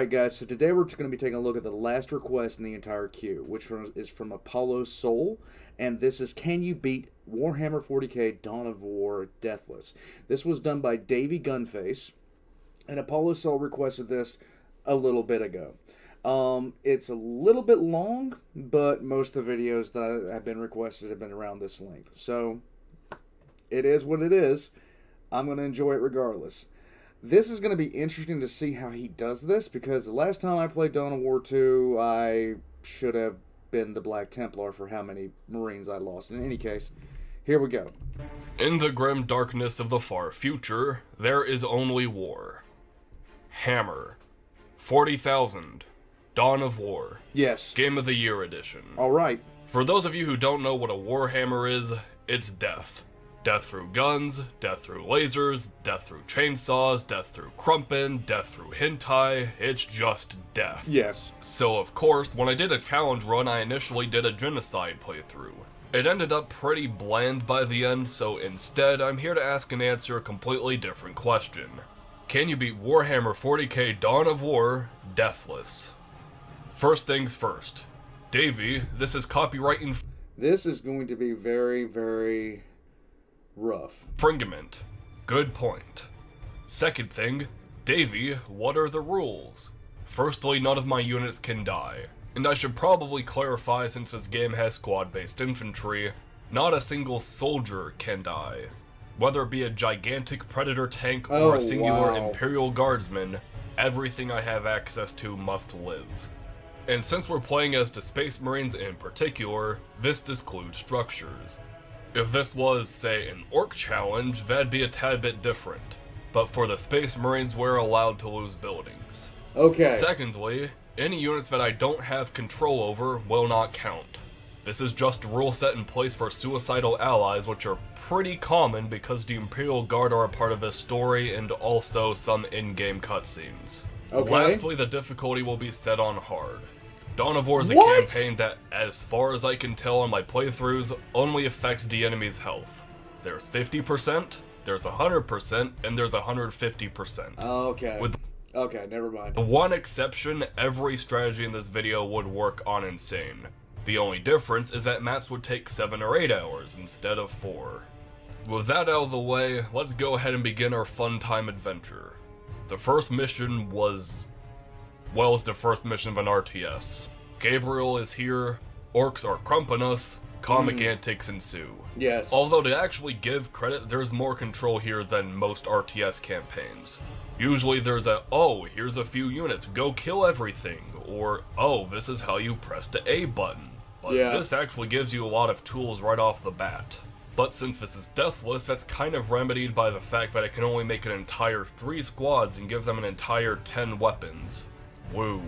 Alright guys, so today we're going to be taking a look at the last request in the entire queue, which is from Apollo Soul, and this is Can You Beat Warhammer 40K Dawn of War Deathless. This was done by Davey Gunface, and Apollo Soul requested this a little bit ago. It's a little bit long, but most of the videos that have been requested have been around this length. So, it is what it is. I'm going to enjoy it regardless. This is going to be interesting to see how he does this, because the last time I played Dawn of War 2, I should have been the Black Templar for how many Marines I lost. In any case, here we go. In the grim darkness of the far future, there is only war. Hammer. 40,000. Dawn of War. Yes. Game of the Year edition. Alright. For those of you who don't know what a Warhammer is, it's death. Death through guns, death through lasers, death through chainsaws, death through crumpin, death through hentai, it's just death. Yes. So of course, when I did a challenge run, I initially did a genocide playthrough. It ended up pretty bland by the end, so instead, I'm here to ask and answer a completely different question. Can you beat Warhammer 40K Dawn of War Deathless? First things first. Davey, this is copyright infringement. This is going to be very, very rough. Good point. Second thing, Davey, what are the rules? Firstly, none of my units can die. And I should probably clarify, since this game has squad-based infantry, not a single soldier can die. Whether it be a gigantic Predator tank or a singular Imperial Guardsman, everything I have access to must live. And since we're playing as the Space Marines in particular, this discludes structures. If this was, say, an Orc challenge, that'd be a tad bit different. But for the Space Marines, we're allowed to lose buildings. Okay. Secondly, any units that I don't have control over will not count. This is just a rule set in place for suicidal allies, which are pretty common because the Imperial Guard are a part of this story and also some in-game cutscenes. Okay. Lastly, the difficulty will be set on hard. Dawn of War is a campaign that, as far as I can tell on my playthroughs, only affects the enemy's health. There's 50%, there's 100%, and there's 150%. Okay. Okay, never mind. The one exception, every strategy in this video would work on Insane. The only difference is that maps would take 7 or 8 hours instead of 4. With that out of the way, let's go ahead and begin our fun time adventure. The first mission was... well, it's the first mission of an RTS. Gabriel is here, orcs are crumping us, comic antics ensue. Yes. Although to actually give credit, there's more control here than most RTS campaigns. Usually there's a, oh, here's a few units, go kill everything, or, oh, this is how you press the A button. But this actually gives you a lot of tools right off the bat. But since this is Deathless, that's kind of remedied by the fact that it can only make an entire 3 squads and give them an entire 10 weapons. Woo.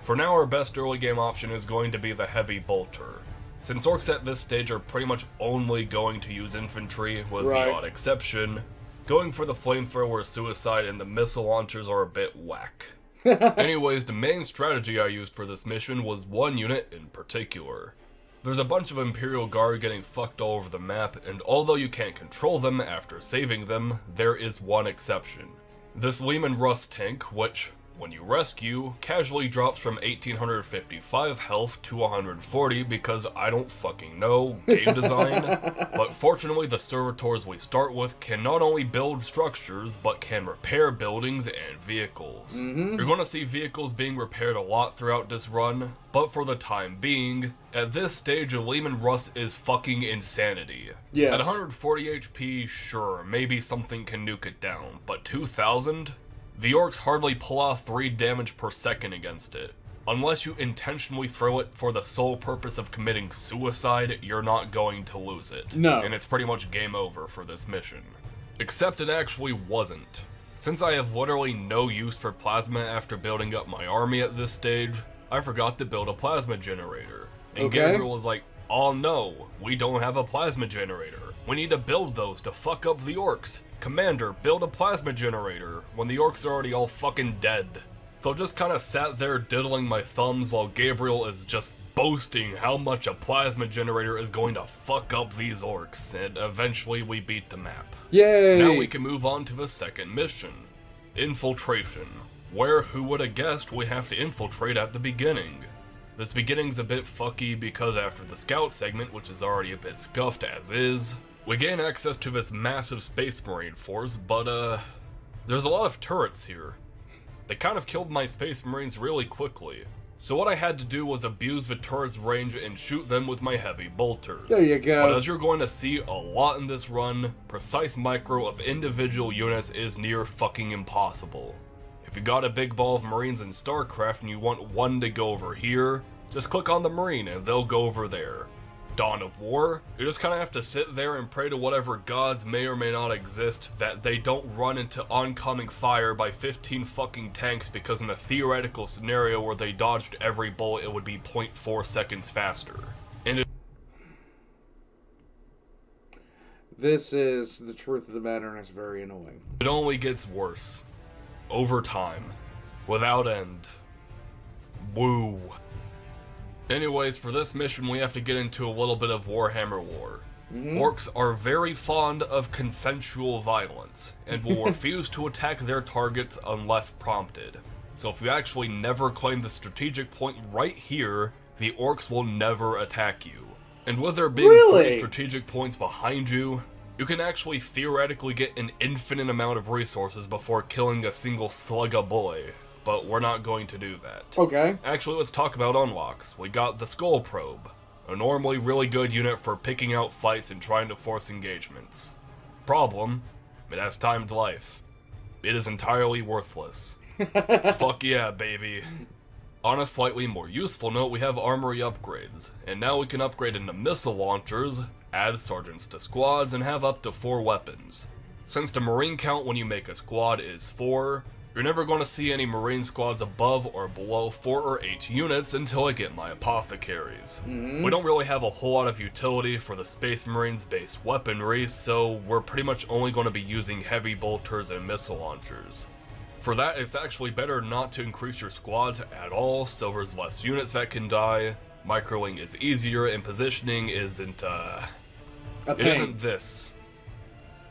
For now, our best early game option is going to be the Heavy Bolter. Since orcs at this stage are pretty much only going to use infantry, with the odd exception, going for the flamethrower, suicide, and the missile launchers are a bit whack. Anyways, the main strategy I used for this mission was one unit in particular. There's a bunch of Imperial Guard getting fucked all over the map, and although you can't control them after saving them, there is one exception. This Lehman Russ tank, which, when you rescue, casually drops from 1855 health to 140 because I don't fucking know game design. But fortunately, the servitors we start with can not only build structures, but can repair buildings and vehicles. You're gonna see vehicles being repaired a lot throughout this run, but for the time being, at this stage a Lehman Russ is fucking insanity. Yes. At 140 HP, sure, maybe something can nuke it down, but 2,000? The orcs hardly pull off 3 damage per second against it. Unless you intentionally throw it for the sole purpose of committing suicide, you're not going to lose it. No. And it's pretty much game over for this mission. Except it actually wasn't. Since I have literally no use for plasma after building up my army at this stage, I forgot to build a plasma generator. And Gabriel was like, oh no, we don't have a plasma generator. We need to build those to fuck up the orcs. Commander, build a plasma generator, when the orcs are already all fucking dead. So just kinda sat there diddling my thumbs while Gabriel is just boasting how much a plasma generator is going to fuck up these orcs, and eventually we beat the map. Yay! Now we can move on to the second mission. Infiltration. where who would have guessed we have to infiltrate at the beginning. This beginning's a bit fucky because after the scout segment, which is already a bit scuffed as is, we gain access to this massive Space Marine force, but there's a lot of turrets here. They kind of killed my Space Marines really quickly. So what I had to do was abuse the turret's range and shoot them with my heavy bolters. There you go. But as you're going to see a lot in this run, precise micro of individual units is near fucking impossible. If you got a big ball of Marines in StarCraft and you want one to go over here, just click on the Marine and they'll go over there. Dawn of War, you just kind of have to sit there and pray to whatever gods may or may not exist that they don't run into oncoming fire by 15 fucking tanks, because in a theoretical scenario where they dodged every bullet it would be 0.4 seconds faster. And this is the truth of the matter, and it's very annoying. it only gets worse. Over time. Without end. Woo. Anyways, for this mission we have to get into a little bit of Warhammer lore. Orcs are very fond of consensual violence, and will refuse to attack their targets unless prompted. So if you actually never claim the strategic point right here, the orcs will never attack you. And with there being 3 strategic points behind you, you can actually theoretically get an infinite amount of resources before killing a single slugga boy. But we're not going to do that. Okay. Actually, let's talk about unlocks. We got the Skull Probe, a normally really good unit for picking out fights and trying to force engagements. Problem, it has timed life. It is entirely worthless. Fuck yeah, baby. On a slightly more useful note, we have armory upgrades, and now we can upgrade into missile launchers, add sergeants to squads, and have up to 4 weapons. Since the Marine count when you make a squad is 4, you're never going to see any Marine squads above or below 4 or 8 units until I get my apothecaries. We don't really have a whole lot of utility for the Space Marines base weaponry, so we're pretty much only going to be using heavy bolters and missile launchers. For that, it's actually better not to increase your squads at all, so there's less units that can die, microing is easier, and positioning isn't, it isn't this.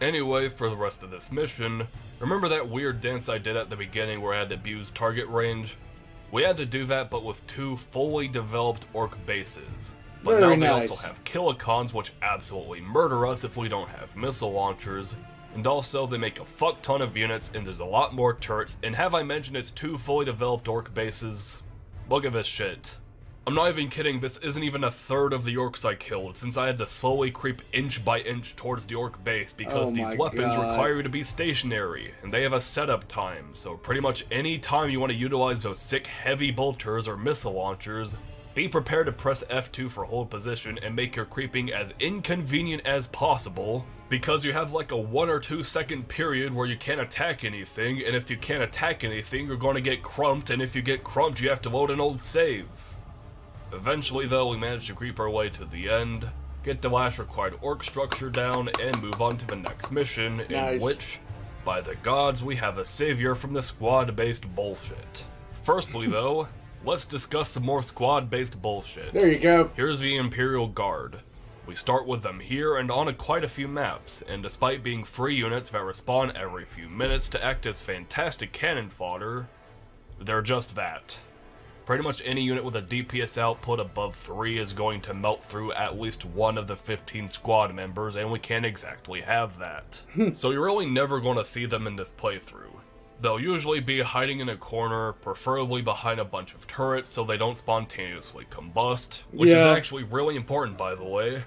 Anyways, for the rest of this mission, remember that weird dance I did at the beginning where I had to abuse target range? We had to do that, but with 2 fully developed orc bases. But now they also have killicons, which absolutely murder us if we don't have missile launchers. And also, they make a fuck ton of units, and there's a lot more turrets, and have I mentioned it's 2 fully developed orc bases? Look at this shit. I'm not even kidding, this isn't even a third of the orcs I killed, since I had to slowly creep inch by inch towards the orc base because these weapons require you to be stationary, and they have a setup time, so pretty much any time you want to utilize those sick heavy bolters or missile launchers, be prepared to press F2 for hold position and make your creeping as inconvenient as possible, because you have like a 1 or 2 second period where you can't attack anything, and if you can't attack anything, you're going to get crumped, and if you get crumped, you have to load an old save. Eventually though, we managed to creep our way to the end, get the last required orc structure down, and move on to the next mission, in which, by the gods, we have a savior from the squad-based bullshit. Firstly though, let's discuss some more squad-based bullshit. There you go. Here's the Imperial Guard. We start with them here and on quite a few maps, and despite being free units that respawn every few minutes to act as fantastic cannon fodder, they're just that. Pretty much any unit with a DPS output above 3 is going to melt through at least one of the 15 squad members, and we can't exactly have that. So you're really never going to see them in this playthrough. They'll usually be hiding in a corner, preferably behind a bunch of turrets so they don't spontaneously combust, which is actually really important, by the way.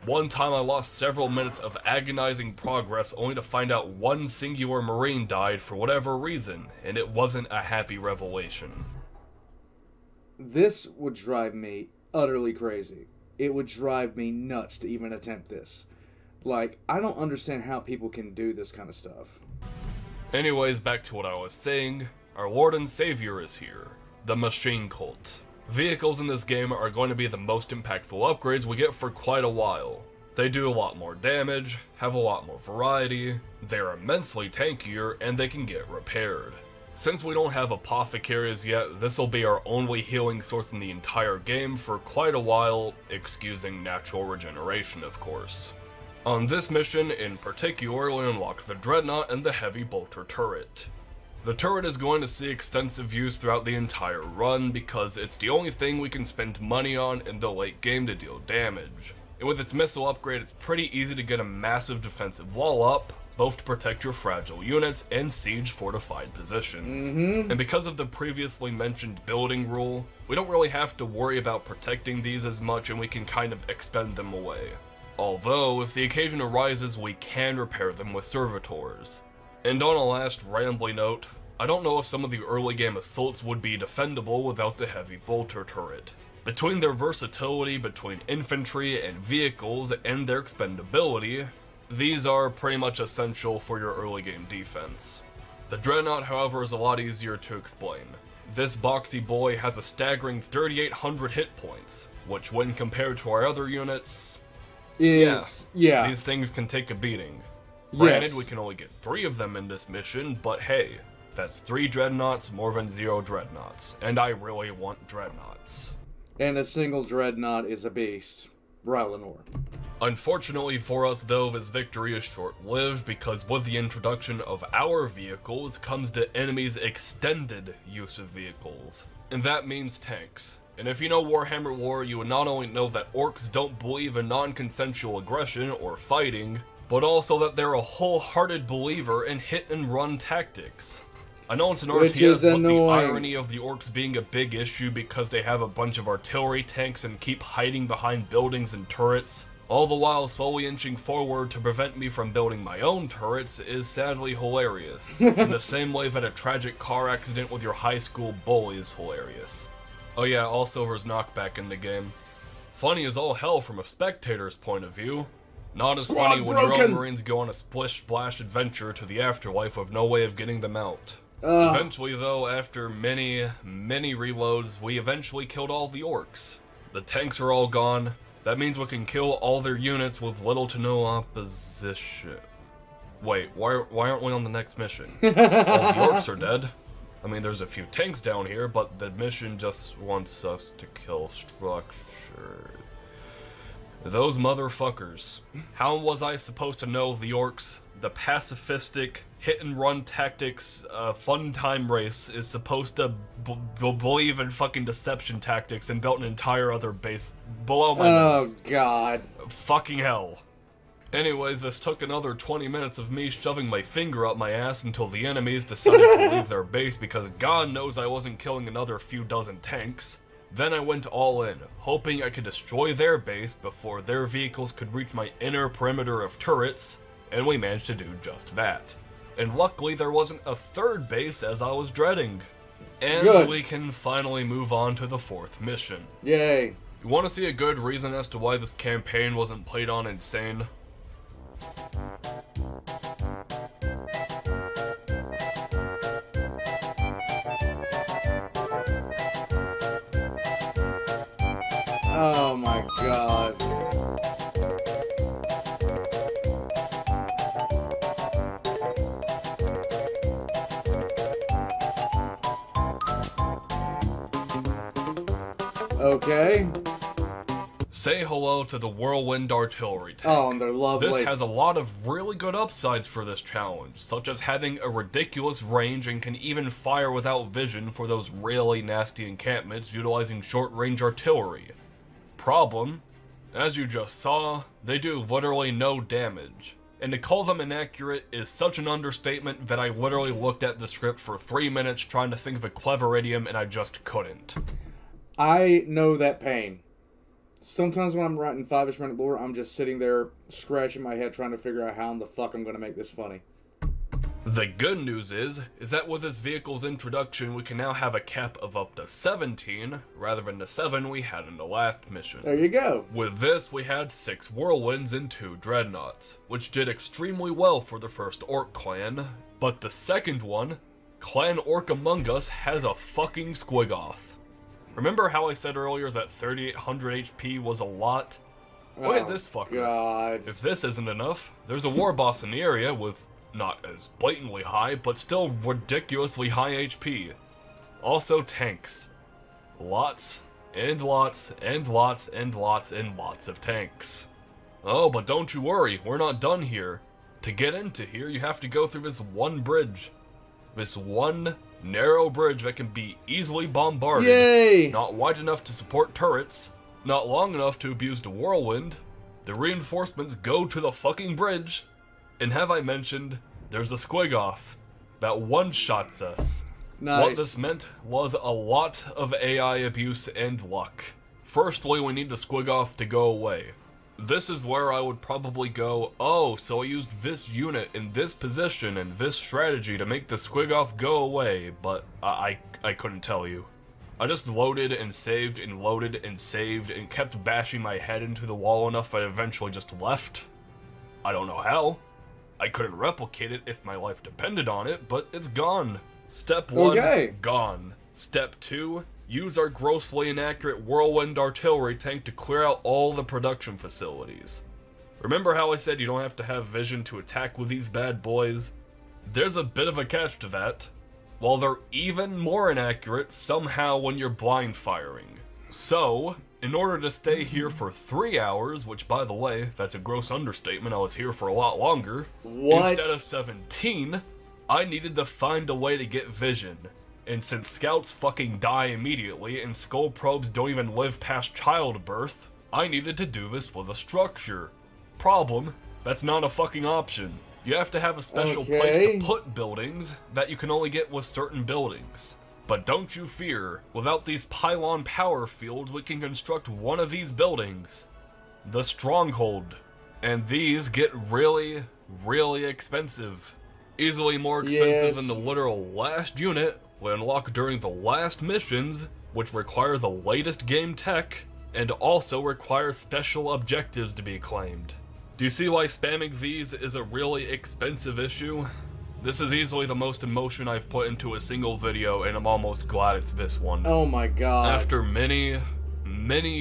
One time I lost several minutes of agonizing progress only to find out one singular Marine died for whatever reason, and it wasn't a happy revelation. This would drive me utterly crazy. It would drive me nuts to even attempt this. Like, I don't understand how people can do this kind of stuff. Anyways, back to what I was saying, our Lord and Savior is here, the Machine Cult. Vehicles in this game are going to be the most impactful upgrades we get for quite a while. They do a lot more damage, have a lot more variety, they're immensely tankier, and they can get repaired. Since we don't have apothecaries yet, this will be our only healing source in the entire game for quite a while, excusing natural regeneration of course. On this mission in particular, we unlock the Dreadnought and the Heavy Bolter turret. The turret is going to see extensive use throughout the entire run because it's the only thing we can spend money on in the late game to deal damage. And with its missile upgrade, it's pretty easy to get a massive defensive wall up, both to protect your fragile units and siege fortified positions. And because of the previously mentioned building rule, we don't really have to worry about protecting these as much and we can kind of expend them away. Although, if the occasion arises, we can repair them with servitors. And on a last rambly note, I don't know if some of the early game assaults would be defendable without the heavy bolter turret. Between their versatility between infantry and vehicles and their expendability, these are pretty much essential for your early game defense. The Dreadnought, however, is a lot easier to explain. This boxy boy has a staggering 3,800 hit points, which when compared to our other units, these things can take a beating. Granted, we can only get 3 of them in this mission, but hey, that's 3 Dreadnoughts more than 0 Dreadnoughts, and I really want Dreadnoughts. And a single Dreadnought is a beast. Rylanor. Unfortunately for us though, this victory is short-lived because with the introduction of our vehicles comes the enemy's extended use of vehicles. And that means tanks. And if you know Warhammer lore, you would not only know that orcs don't believe in non-consensual aggression or fighting, but also that they're a wholehearted believer in hit-and-run tactics. I know it's an RTS, but the irony of the orcs being a big issue because they have a bunch of artillery tanks and keep hiding behind buildings and turrets, all the while slowly inching forward to prevent me from building my own turrets, is sadly hilarious, in the same way that a tragic car accident with your high school bully is hilarious. Oh yeah, also there's knockback in the game. Funny as all hell from a spectator's point of view. Not as funny when your own Marines go on a splish-splash adventure to the afterlife with no way of getting them out. Eventually though, after many reloads, we eventually killed all the orcs. The tanks are all gone. That means we can kill all their units with little to no opposition. Wait, why aren't we on the next mission? All the orcs are dead. I mean, there's a few tanks down here, but the mission just wants us to kill structure. Those motherfuckers. How was I supposed to know the orcs, the pacifistic, hit-and-run tactics, fun time race, is supposed to believe in fucking deception tactics and built an entire other base below my nose? Oh, God. Fucking hell. Anyways, this took another 20 minutes of me shoving my finger up my ass until the enemies decided to leave their base because God knows I wasn't killing another few dozen tanks. Then I went all in, hoping I could destroy their base before their vehicles could reach my inner perimeter of turrets, and we managed to do just that. And luckily there wasn't a third base as I was dreading. And we can finally move on to the 4th mission. Yay. You want to see a good reason as to why this campaign wasn't played on Insane? Oh my God. Okay. Say hello to the Whirlwind Artillery tank. Oh, and they're lovely. This has a lot of really good upsides for this challenge, such as having a ridiculous range and can even fire without vision for those really nasty encampments utilizing short-range artillery. Problem, as you just saw, they do literally no damage. And to call them inaccurate is such an understatement that I literally looked at the script for 3 minutes trying to think of a clever idiom and I just couldn't. I know that pain. Sometimes when I'm writing 5-ish minute lore, I'm just sitting there scratching my head trying to figure out how in the fuck I'm going to make this funny. The good news is that with this vehicle's introduction, we can now have a cap of up to 17, rather than the 7 we had in the last mission. There you go. With this, we had 6 Whirlwinds and 2 Dreadnoughts, which did extremely well for the first Orc clan, but the second one, Clan Orc Among Us, has a fucking squig-off. Remember how I said earlier that 3,800 HP was a lot? Look at this fucker. God. If this isn't enough, there's a war boss in the area with not as blatantly high, but still ridiculously high HP. Also tanks. Lots, and lots, and lots, and lots, and lots of tanks. Oh, but don't you worry, we're not done here. To get into here, you have to go through this one bridge. This one narrow bridge that can be easily bombarded. Yay! Not wide enough to support turrets, not long enough to abuse the whirlwind. The reinforcements go to the fucking bridge. And have I mentioned, there's a squig-off that one-shots us. Nice. What this meant was a lot of AI abuse and luck. Firstly, we need the squig-off to go away. This is where I would probably go, oh, so I used this unit in this position and this strategy to make the squig-off go away, but I couldn't tell you. I just loaded and saved and loaded and saved and kept bashing my head into the wall enough that I eventually just left. I don't know how. I couldn't replicate it if my life depended on it, but it's gone. Step 1, gone. Step 2, use our grossly inaccurate whirlwind artillery tank to clear out all the production facilities. Remember how I said you don't have to have vision to attack with these bad boys? There's a bit of a catch to that. While they're even more inaccurate somehow when you're blind firing. So, in order to stay here for 3 hours, which by the way, that's a gross understatement, I was here for a lot longer. What? Instead of 17, I needed to find a way to get vision. And since scouts fucking die immediately and skull probes don't even live past childbirth, I needed to do this with a structure. Problem, that's not a fucking option. You have to have a special place to put buildings that you can only get with certain buildings. But don't you fear, without these pylon power fields we can construct one of these buildings. The Stronghold. And these get really, really expensive. Easily more expensive than the literal last unit we unlock during the last missions, which require the latest game tech, and also require special objectives to be claimed. Do you see why spamming these is a really expensive issue? This is easily the most emotion I've put into a single video, and I'm almost glad it's this one. Oh my god. After many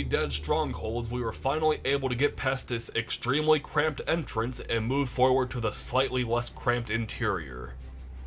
dead strongholds, we were finally able to get past this extremely cramped entrance and move forward to the slightly less cramped interior.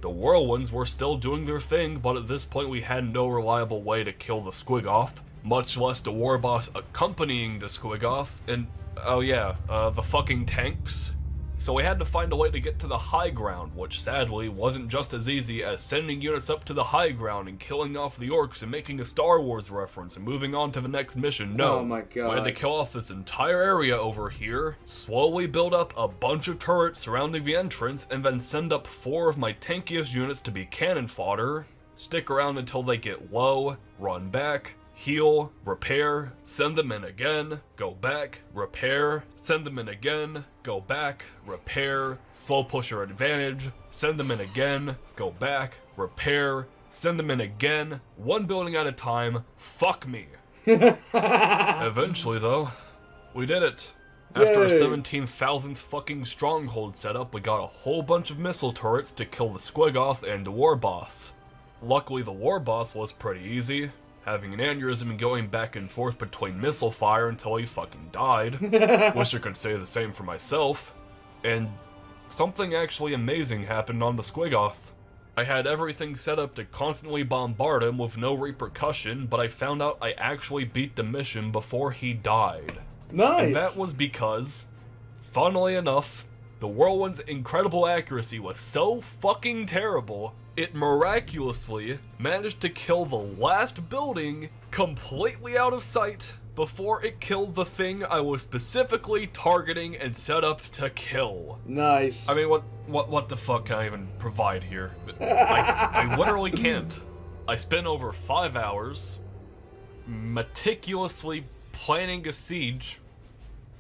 The whirlwinds were still doing their thing, but at this point we had no reliable way to kill the squig-off, much less the war boss accompanying the squig-off, and oh yeah, the fucking tanks. So we had to find a way to get to the high ground, which sadly wasn't just as easy as sending units up to the high ground and killing off the orcs and making a Star Wars reference and moving on to the next mission. No, oh my god. We had to kill off this entire area over here, slowly build up a bunch of turrets surrounding the entrance, and then send up 4 of my tankiest units to be cannon fodder, stick around until they get low, run back, heal, repair, send them in again, go back, repair, send them in again, go back, repair, slow pusher advantage, send them in again, go back, repair, send them in again, one building at a time, fuck me. Eventually though, we did it. After a 17,000th fucking stronghold setup, we got a whole bunch of missile turrets to kill the squig-off and the war boss. Luckily the war boss was pretty easy, having an aneurysm and going back and forth between missile fire until he fucking died. Wish I could say the same for myself. And something actually amazing happened on the squig-off. I had everything set up to constantly bombard him with no repercussion, but I found out I actually beat the mission before he died. Nice! And that was because, funnily enough, the whirlwind's incredible accuracy was so fucking terrible, it miraculously managed to kill the last building completely out of sight before it killed the thing I was specifically targeting and set up to kill. Nice. I mean, what the fuck can I even provide here? I literally can't. I spent over 5 hours meticulously planning a siege,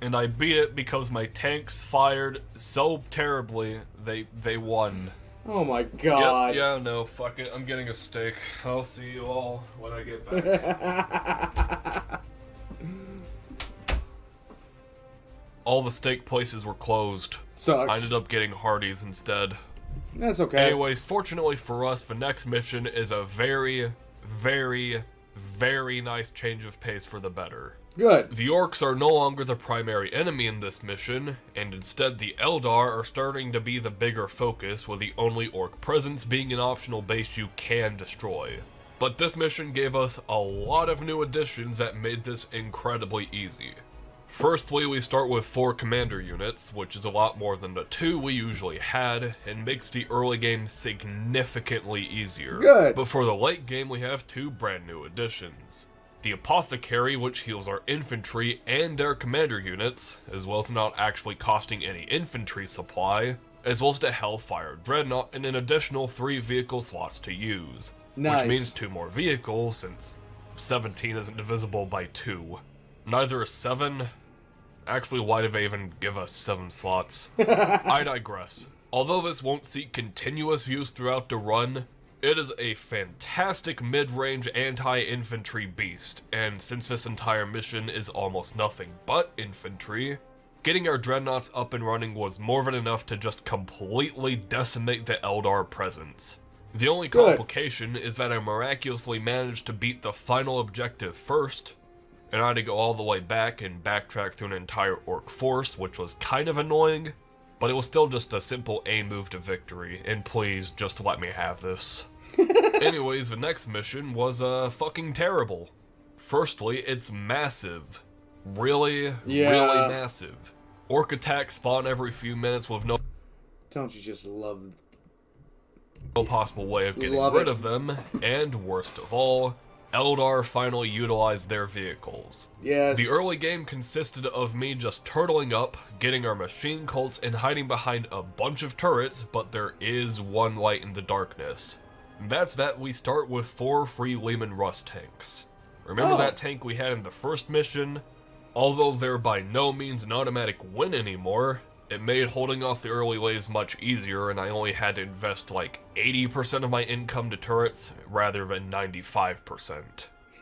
and I beat it because my tanks fired so terribly they won. Oh my god. Yeah, no, fuck it. I'm getting a steak. I'll see you all when I get back. All the steak places were closed. Sucks. I ended up getting Hardee's instead. That's okay. Anyways, fortunately for us, the next mission is a very, very, very nice change of pace for the better. Good. The orcs are no longer the primary enemy in this mission, and instead the Eldar are starting to be the bigger focus, with the only orc presence being an optional base you can destroy. But this mission gave us a lot of new additions that made this incredibly easy. Firstly, we start with 4 commander units, which is a lot more than the 2 we usually had, and makes the early game significantly easier. Good. But for the late game, we have 2 brand new additions. The Apothecary, which heals our infantry and our commander units, as well as not actually costing any infantry supply, as well as the Hellfire Dreadnought and an additional 3 vehicle slots to use. Nice. Which means 2 more vehicles, since 17 isn't divisible by 2. Neither is 7. Actually, why did they even give us 7 slots? I digress. Although this won't see continuous use throughout the run, it is a fantastic mid-range anti-infantry beast, and since this entire mission is almost nothing but infantry, getting our dreadnoughts up and running was more than enough to just completely decimate the Eldar presence. The only complication is that I miraculously managed to beat the final objective first, and I had to go all the way back and backtrack through an entire orc force, which was kind of annoying, but it was still just a simple A move to victory, and please, just let me have this. Anyways, the next mission was, fucking terrible. Firstly, it's massive. Really massive. Orc attacks spawn every few minutes with no just love possible way of getting rid of them, and worst of all, Eldar finally utilized their vehicles. Yes. The early game consisted of me just turtling up, getting our machine cults, and hiding behind a bunch of turrets, but there is one light in the darkness. That's that we start with 4 free Lehman Russ tanks. Remember that tank we had in the first mission? Although they're by no means an automatic win anymore, it made holding off the early waves much easier, and I only had to invest like 80% of my income to turrets, rather than 95%.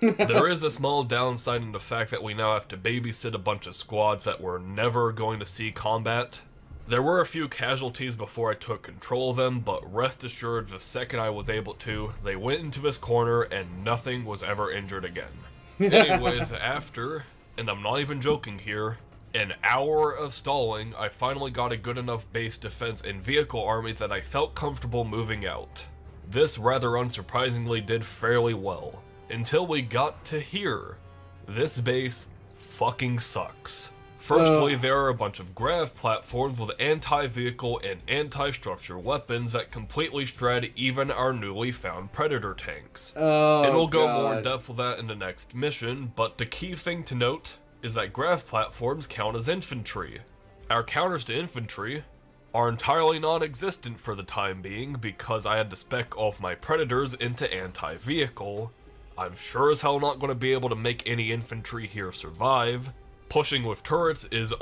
There is a small downside in the fact that we now have to babysit a bunch of squads that were never going to see combat. There were a few casualties before I took control of them, but rest assured the second I was able to, they went into this corner and nothing was ever injured again. Anyways, after, and I'm not even joking here, an hour of stalling, I finally got a good enough base defense and vehicle army that I felt comfortable moving out. This rather unsurprisingly did fairly well, until we got to here. This base fucking sucks. Firstly, there are a bunch of grav platforms with anti-vehicle and anti-structure weapons that completely shred even our newly found Predator tanks. And we'll go more in depth with that in the next mission, but the key thing to note is that grav platforms count as infantry. Our counters to infantry are entirely non-existent for the time being because I had to spec all of my Predators into anti-vehicle. I'm sure as hell not going to be able to make any infantry here survive. Pushing with turrets is...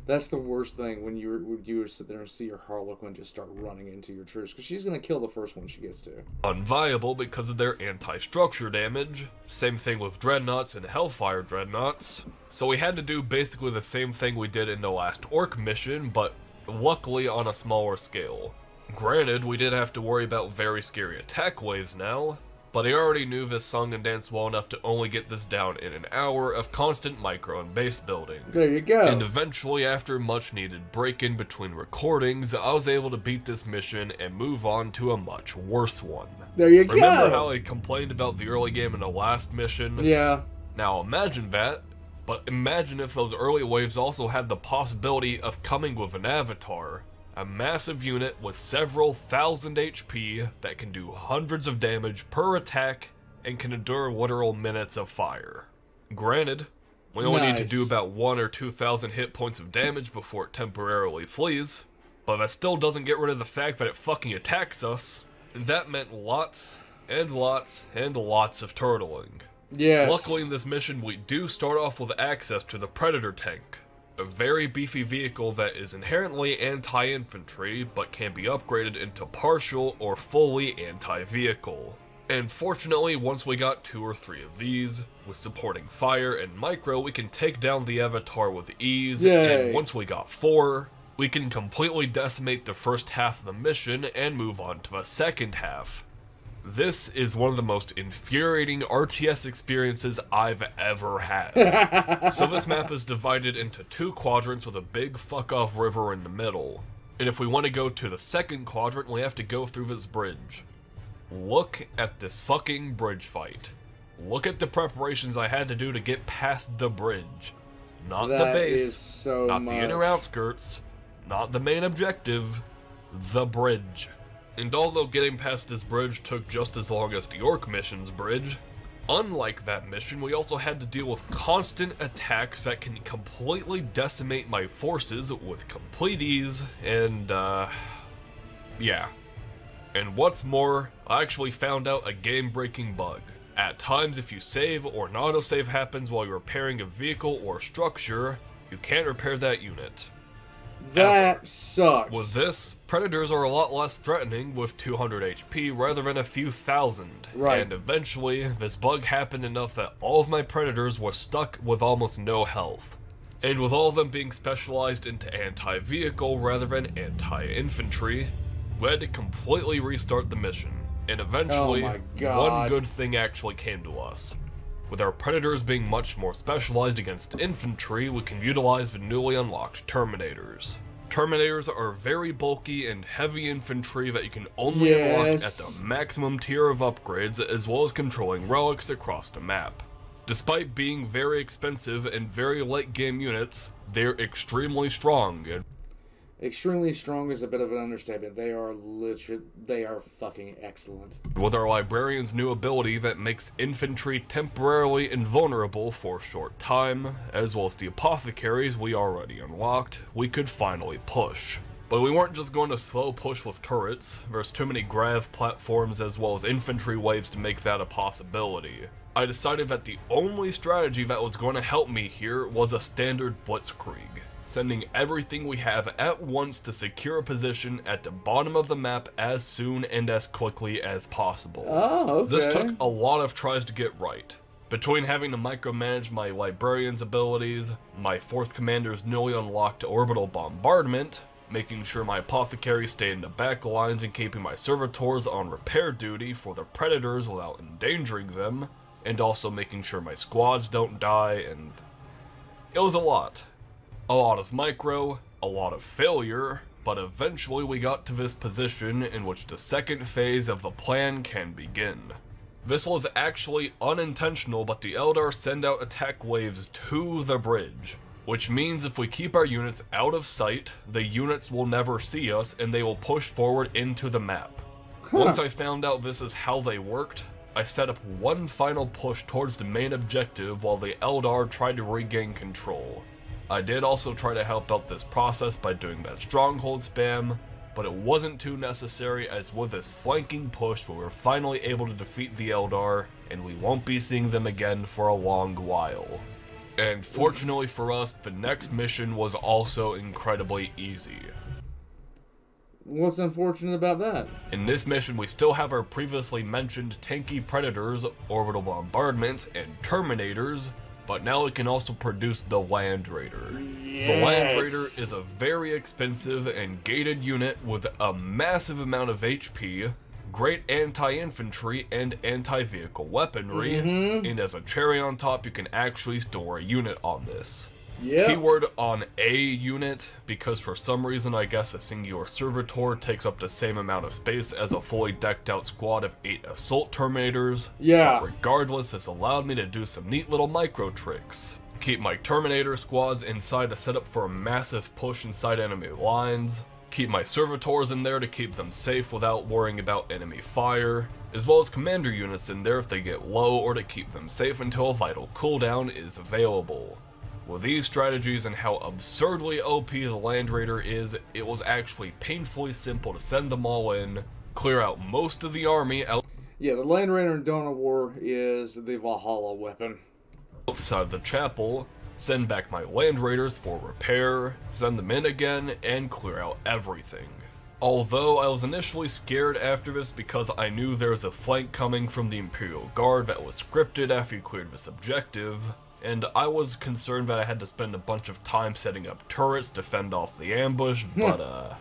That's the worst thing when you sit there and see your Harlequin just start running into your troops, because she's going to kill the first one she gets to. Unviable because of their anti-structure damage. Same thing with Dreadnoughts and Hellfire Dreadnoughts. So we had to do basically the same thing we did in the last Orc mission, but luckily on a smaller scale. Granted, we did have to worry about very scary attack waves now, but I already knew this song and dance well enough to only get this down in an hour of constant micro and base building. There you go. And eventually, after much needed break-in between recordings, I was able to beat this mission and move on to a much worse one. There you go. Remember how I complained about the early game in the last mission? Yeah. Now imagine that, but imagine if those early waves also had the possibility of coming with an avatar. A massive unit with several thousand HP that can do hundreds of damage per attack and can endure literal minutes of fire. Granted, we only need to do about 1,000 or 2,000 hit points of damage before it temporarily flees, but that still doesn't get rid of the fact that it fucking attacks us, and that meant lots and lots and lots of turtling. Yes. Luckily in this mission we do start off with access to the Predator tank. A very beefy vehicle that is inherently anti-infantry, but can be upgraded into partial or fully anti-vehicle. And fortunately, once we got 2 or 3 of these, with supporting fire and micro, we can take down the avatar with ease, and once we got 4, we can completely decimate the first half of the mission and move on to the second half. This is one of the most infuriating RTS experiences I've ever had. So this map is divided into 2 quadrants with a big fuck-off river in the middle. And if we want to go to the second quadrant, we have to go through this bridge. Look at this fucking bridge fight. Look at the preparations I had to do to get past the bridge. Not the That base, is so not much. the inner outskirts, not the main objective, the bridge. And although getting past this bridge took just as long as the York mission's bridge, unlike that mission, we also had to deal with constant attacks that can completely decimate my forces with complete ease, and, yeah. And what's more, I actually found out a game-breaking bug. At times, if you save or an autosave happens while you're repairing a vehicle or structure, you can't repair that unit. That sucks. With this, predators are a lot less threatening with 200 HP rather than a few thousand. Right. And eventually, this bug happened enough that all of my predators were stuck with almost no health. And with all of them being specialized into anti-vehicle rather than anti-infantry, we had to completely restart the mission. And eventually, Oh my God. one good thing actually came to us. With our predators being much more specialized against infantry, we can utilize the newly unlocked Terminators. Terminators are very bulky and heavy infantry that you can only unlock at the maximum tier of upgrades, as well as controlling relics across the map. Despite being very expensive and very late game units, they're extremely strong. And extremely strong is a bit of an understatement. They are fucking excellent. with our librarian's new ability that makes infantry temporarily invulnerable for a short time, as well as the apothecaries we already unlocked, we could finally push. But we weren't just going to slow push with turrets. There's too many grav platforms as well as infantry waves to make that a possibility. I decided that the only strategy that was going to help me here was a standard blitzkrieg, sending everything we have at once to secure a position at the bottom of the map as soon and as quickly as possible. Oh, okay. This took a lot of tries to get right. Between having to micromanage my librarian's abilities, my 4th commander's newly unlocked orbital bombardment, making sure my apothecaries stay in the back lines and keeping my servitors on repair duty for the predators without endangering them, and also making sure my squads don't die, and it was a lot. A lot of micro, a lot of failure, but eventually we got to this position in which the second phase of the plan can begin. This was actually unintentional, but the Eldar send out attack waves to the bridge, which means if we keep our units out of sight, the units will never see us and they will push forward into the map. Once I found out this is how they worked, I set up one final push towards the main objective while the Eldar tried to regain control. I did also try to help out this process by doing that stronghold spam, but it wasn't too necessary, as with this flanking push we were finally able to defeat the Eldar, and we won't be seeing them again for a long while. And fortunately for us, the next mission was also incredibly easy. What's unfortunate about that? In this mission, we still have our previously mentioned tanky predators, orbital bombardments, and terminators, but now it can also produce the Land Raider. Yes. The Land Raider is a very expensive and gated unit with a massive amount of HP, great anti-infantry and anti-vehicle weaponry, and as a cherry on top, you can actually store a unit on this. Yep. Keyword on a unit, because for some reason I guess a singular servitor takes up the same amount of space as a fully decked out squad of 8 assault terminators. Yeah. But regardless, this allowed me to do some neat little micro tricks. Keep my terminator squads inside to set up for a massive push inside enemy lines. Keep my servitors in there to keep them safe without worrying about enemy fire, as well as commander units in there if they get low, or to keep them safe until a vital cooldown is available. With these strategies and how absurdly OP the Land Raider is, it was actually painfully simple to send them all in, clear out most of the army Yeah, the Land Raider in Dawn of War is the Valhalla weapon. outside the chapel, send back my Land Raiders for repair, send them in again, and clear out everything. Although I was initially scared after this because I knew there was a flank coming from the Imperial Guard that was scripted after you cleared this objective, and I was concerned that I had to spend a bunch of time setting up turrets to fend off the ambush, but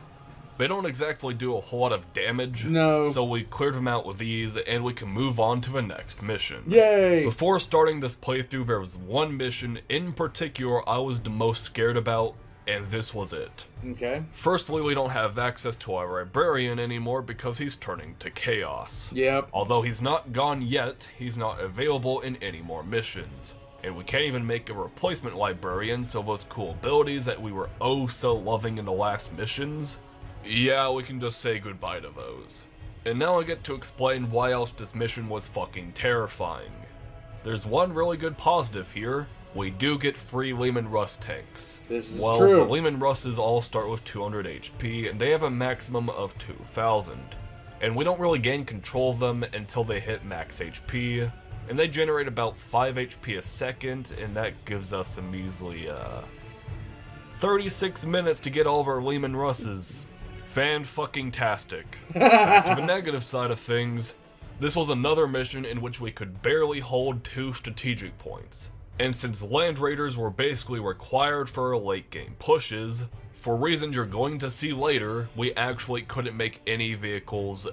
they don't exactly do a whole lot of damage. No. So we cleared them out with these, and we can move on to the next mission. Yay! Before starting this playthrough, there was one mission in particular I was the most scared about, and this was it. Okay. Firstly, we don't have access to our librarian anymore because he's turning to chaos. Yep. Although he's not gone yet, he's not available in any more missions. And we can't even make a replacement librarian, so those cool abilities that we were oh so loving in the last missions, yeah, we can just say goodbye to those. And now I get to explain why else this mission was fucking terrifying. There's one really good positive here. We do get free Lehman Russ tanks. This is true. The Lehman Russes all start with 200 HP, and they have a maximum of 2,000. And we don't really gain control of them until they hit max HP, and they generate about 5 HP a second, and that gives us a measly, 36 minutes to get all of our Lehman Russes. Fan-fucking-tastic. Back to the negative side of things, this was another mission in which we could barely hold 2 strategic points. And since Land Raiders were basically required for our late game pushes, for reasons you're going to see later, we actually couldn't make any vehicles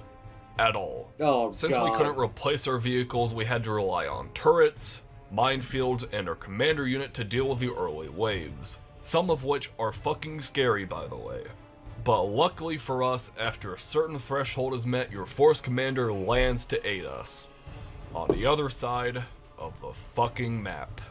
at all. Oh, Since God. we couldn't replace our vehicles, we had to rely on turrets, minefields, and our commander unit to deal with the early waves. Some of which are fucking scary, by the way. But luckily for us, after a certain threshold is met, your force commander lands to aid us. On the other side of the fucking map.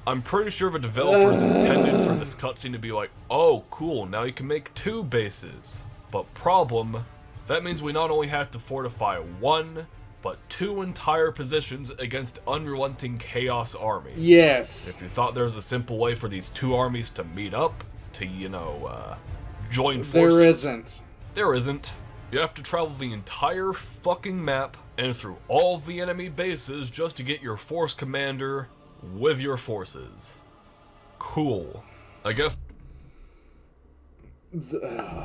I'm pretty sure the developers intended for this cutscene to be like, oh cool, now you can make 2 bases. But problem, that means we not only have to fortify 1, but 2 entire positions against unrelenting Chaos Army. Yes. If you thought there was a simple way for these 2 armies to meet up, to, join forces. There isn't. There isn't. You have to travel the entire fucking map and through all the enemy bases just to get your force commander with your forces. Cool. I guess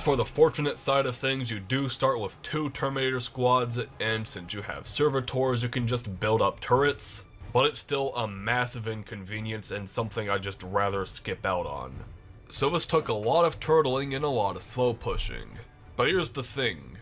for the fortunate side of things, you do start with 2 Terminator squads, and since you have servitors, you can just build up turrets, but it's still a massive inconvenience and something I'd just rather skip out on. So this took a lot of turtling and a lot of slow pushing. But here's the thing.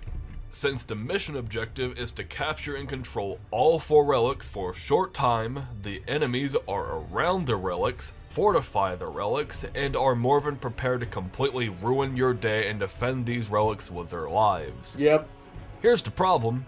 Since the mission objective is to capture and control all 4 relics for a short time, the enemies are around the relics, fortify the relics, and are more than prepared to completely ruin your day and defend these relics with their lives. Yep. Here's the problem.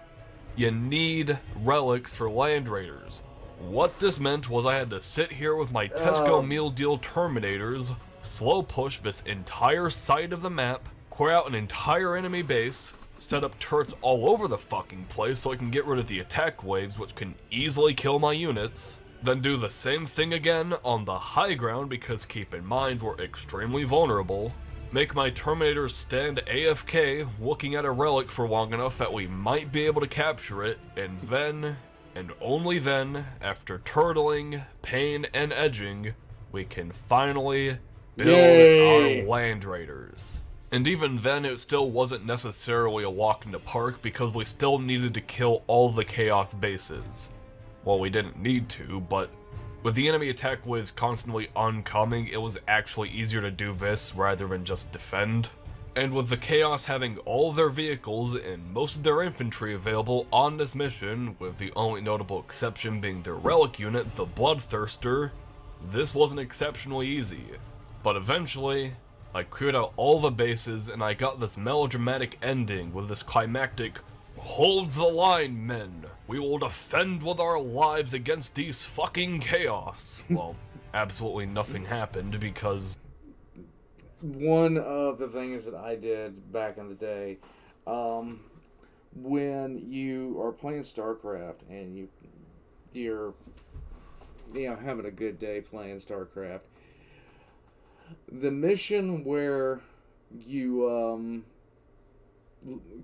You need relics for Land Raiders. What this meant was I had to sit here with my Tesco meal deal Terminators, slow push this entire side of the map, clear out an entire enemy base, set up turrets all over the fucking place so I can get rid of the attack waves which can easily kill my units, then do the same thing again on the high ground because keep in mind we're extremely vulnerable, make my Terminators stand AFK looking at a relic for long enough that we might be able to capture it, and then, and only then, after turtling, pain, and edging, we can finally build our Land Raiders. And even then, it still wasn't necessarily a walk in the park because we still needed to kill all the Chaos bases. Well, we didn't need to, but with the enemy attack waves constantly oncoming, it was actually easier to do this rather than just defend. And with the Chaos having all their vehicles and most of their infantry available on this mission, with the only notable exception being their relic unit, the Bloodthirster, this wasn't exceptionally easy. But eventually, I cleared out all the bases, and I got this melodramatic ending with this climactic, "Hold the line, men! We will defend with our lives against these fucking Chaos!" Well, absolutely nothing happened because... One of the things that I did back in the day, when you are playing StarCraft and you're having a good day playing StarCraft, the mission where you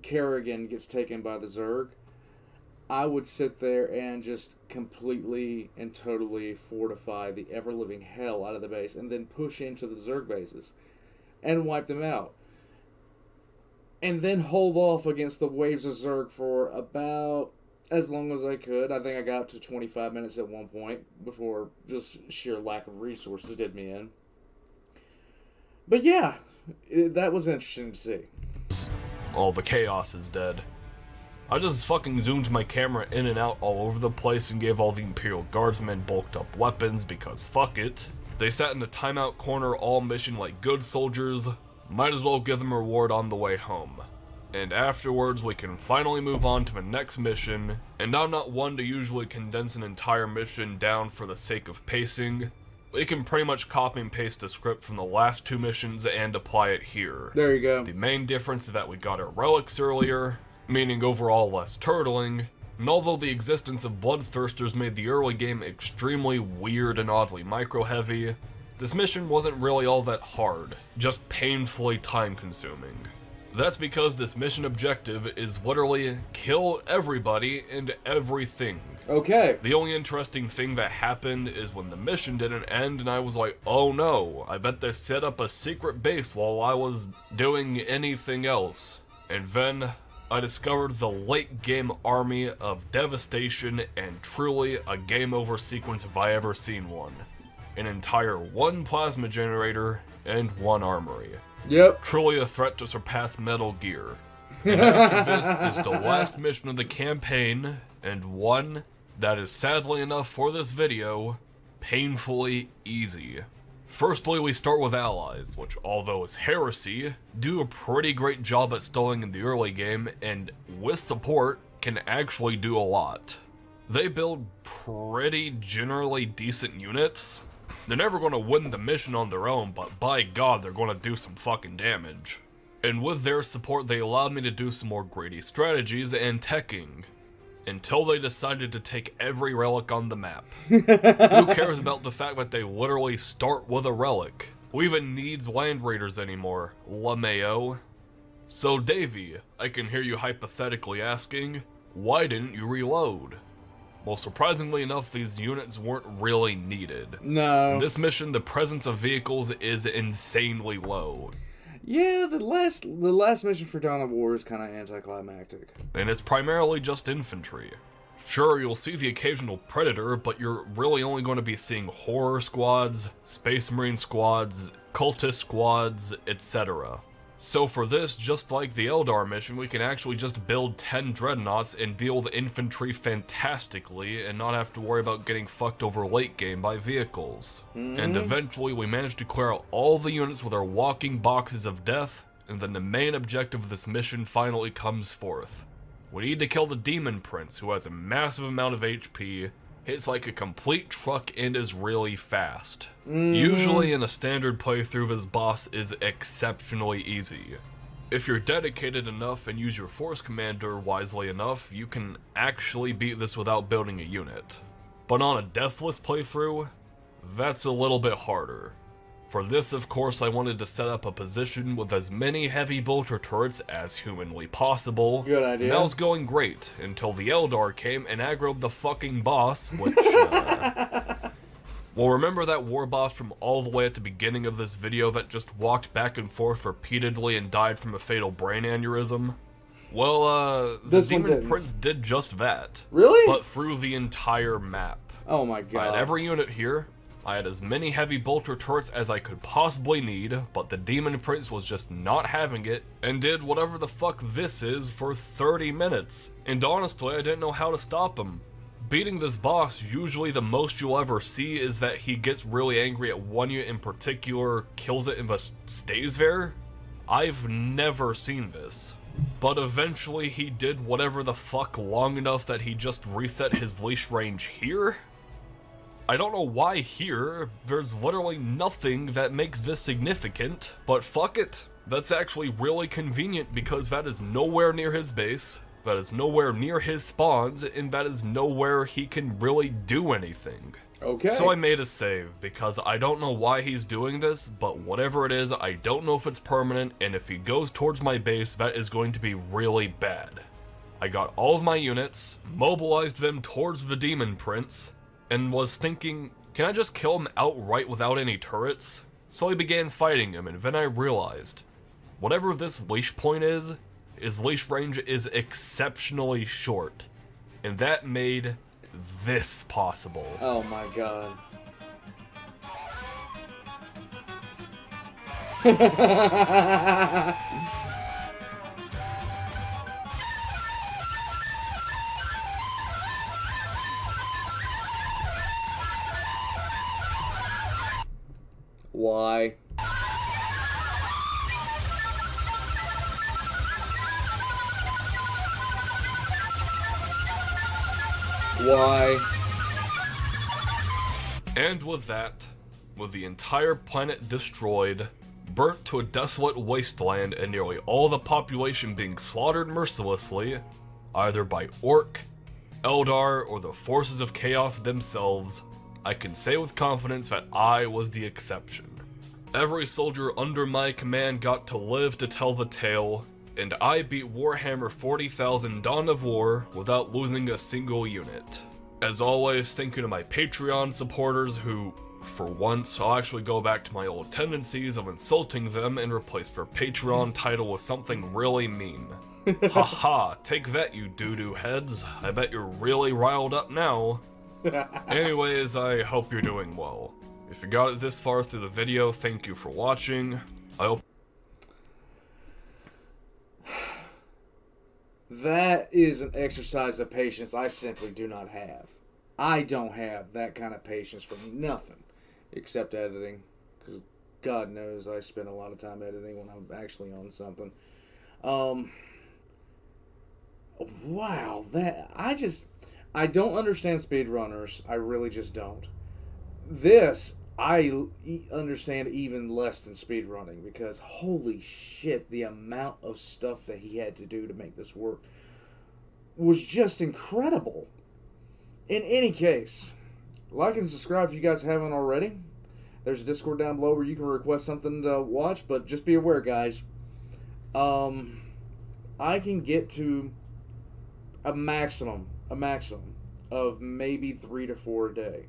Kerrigan gets taken by the Zerg, I would sit there and just completely and totally fortify the ever-living hell out of the base and then push into the Zerg bases and wipe them out. And then hold off against the waves of Zerg for about as long as I could. I think I got up to 25 minutes at one point before just sheer lack of resources did me in. But yeah, that was interesting to see. All the Chaos is dead. I just fucking zoomed my camera in and out all over the place and gave all the Imperial Guardsmen bulked up weapons because fuck it. They sat in the timeout corner all mission like good soldiers, might as well give them a reward on the way home. and afterwards we can finally move on to the next mission. And I'm not one to usually condense an entire mission down for the sake of pacing. We can pretty much copy and paste the script from the last 2 missions and apply it here. There you go. The main difference is that we got our relics earlier, meaning overall less turtling, and although the existence of bloodthirsters made the early game extremely weird and oddly micro-heavy, this mission wasn't really all that hard, just painfully time-consuming. That's because this mission objective is literally kill everybody and everything. Okay. The only interesting thing that happened is when the mission didn't end and I was like, oh no, I bet they set up a secret base while I was doing anything else. And then I discovered the late game army of devastation and truly a game over sequence if I ever seen one. An entire 1 plasma generator and 1 armory. Yep. Truly a threat to surpass Metal Gear. And after this is the last mission of the campaign, and one that is sadly enough for this video, painfully easy. Firstly, we start with allies, which although it's heresy, do a pretty great job at stalling in the early game, and with support, can actually do a lot. They build pretty generally decent units. They're never going to win the mission on their own, but by God, they're going to do some fucking damage. And with their support, they allowed me to do some more greedy strategies and teching. Until they decided to take every relic on the map. Who cares about the fact that they literally start with a relic? Who even needs land raiders anymore, LaMayo? So Davey, I can hear you hypothetically asking, why didn't you reload? Well, surprisingly enough, these units weren't really needed. No. In this mission, the presence of vehicles is insanely low. Yeah, the last mission for Dawn of War is kind of anticlimactic. And it's primarily just infantry. Sure, you'll see the occasional Predator, but you're really only going to be seeing horror squads, Space Marine squads, cultist squads, etc. So for this, just like the Eldar mission, we can actually just build 10 dreadnoughts and deal with infantry fantastically and not have to worry about getting fucked over late game by vehicles. And eventually we managed to clear out all the units with our walking boxes of death, and then the main objective of this mission finally comes forth. We need to kill the Demon Prince, who has a massive amount of HP, hits like a complete truck, and is really fast. Usually in a standard playthrough, this boss is exceptionally easy. If you're dedicated enough and use your force commander wisely enough, you can actually beat this without building a unit. But on a Deathless playthrough, that's a little bit harder. For this, of course, I wanted to set up a position with as many heavy bolter turrets as humanly possible. Good idea. And that was going great, until the Eldar came and aggroed the fucking boss, which, well, remember that war boss from all the way at the beginning of this video that just walked back and forth repeatedly and died from a fatal brain aneurysm? Well, the Demon Prince did just that. Really? But through the entire map. Oh my god. I had every unit here. I had as many heavy bolter turrets as I could possibly need, but the Demon Prince was just not having it, and did whatever the fuck this is for 30 minutes. And honestly, I didn't know how to stop him. Beating this boss, usually the most you'll ever see is that he gets really angry at one unit in particular, kills it, and just stays there. I've never seen this. But eventually he did whatever the fuck long enough that he just reset his leash range here? I don't know why here, there's literally nothing that makes this significant, but fuck it. That's actually really convenient because that is nowhere near his base, that is nowhere near his spawns, and that is nowhere he can really do anything. Okay. So I made a save, because I don't know why he's doing this, but whatever it is, I don't know if it's permanent, and if he goes towards my base, that is going to be really bad. I got all of my units, mobilized them towards the Demon Prince, and was thinking, can I just kill him outright without any turrets? So I began fighting him, and then I realized, whatever this leash point is, his leash range is exceptionally short. And that made this possible. Oh my god. Why? Why? And with that, with the entire planet destroyed, burnt to a desolate wasteland, and nearly all the population being slaughtered mercilessly, either by Orc, Eldar, or the forces of chaos themselves, I can say with confidence that I was the exception. Every soldier under my command got to live to tell the tale, and I beat Warhammer 40,000 Dawn of War without losing a single unit. As always, thank you to my Patreon supporters who, for once, I'll actually go back to my old tendencies of insulting them and replace their Patreon title with something really mean. Haha, take that, you doo-doo heads. I bet you're really riled up now. Anyways, I hope you're doing well. If you got it this far through the video, thank you for watching. I hope... That is an exercise of patience I simply do not have. I don't have that kind of patience for nothing except editing, because God knows I spend a lot of time editing when I'm actually on something. Wow, I don't understand speedrunners. I really just don't. This, I understand even less than speedrunning, because holy shit, the amount of stuff that he had to do to make this work was just incredible. In any case, like and subscribe if you guys haven't already. There's a Discord down below where you can request something to watch, but just be aware, guys. I can get to a maximum of maybe 3 to 4 a day.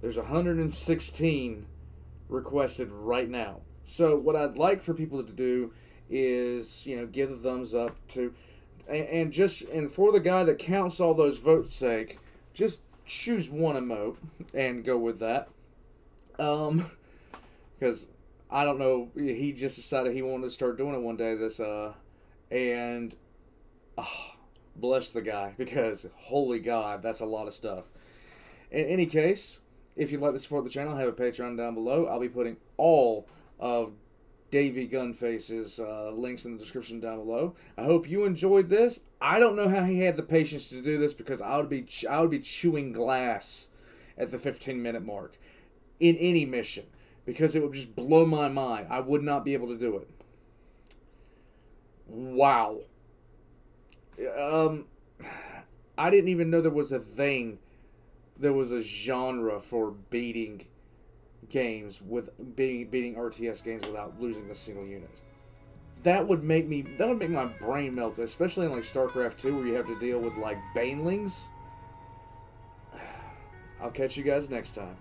There's 116 requested right now. So what I'd like for people to do is, you know, give the thumbs up to, and for the guy that counts all those votes' sake, just choose one emote and go with that. Because I don't know, he just decided he wanted to start doing it one day. Bless the guy, because holy God, that's a lot of stuff. In any case, if you'd like to support the channel, I have a Patreon down below. I'll be putting all of Davey Gunface's links in the description down below. I hope you enjoyed this. I don't know how he had the patience to do this, because I would be chewing glass at the 15-minute mark in any mission, because it would just blow my mind. I would not be able to do it. Wow. I didn't even know there was a thing. There was a genre for beating games with beating RTS games without losing a single unit. That would make my brain melt, especially in like StarCraft 2, where you have to deal with like banelings. I'll catch you guys next time.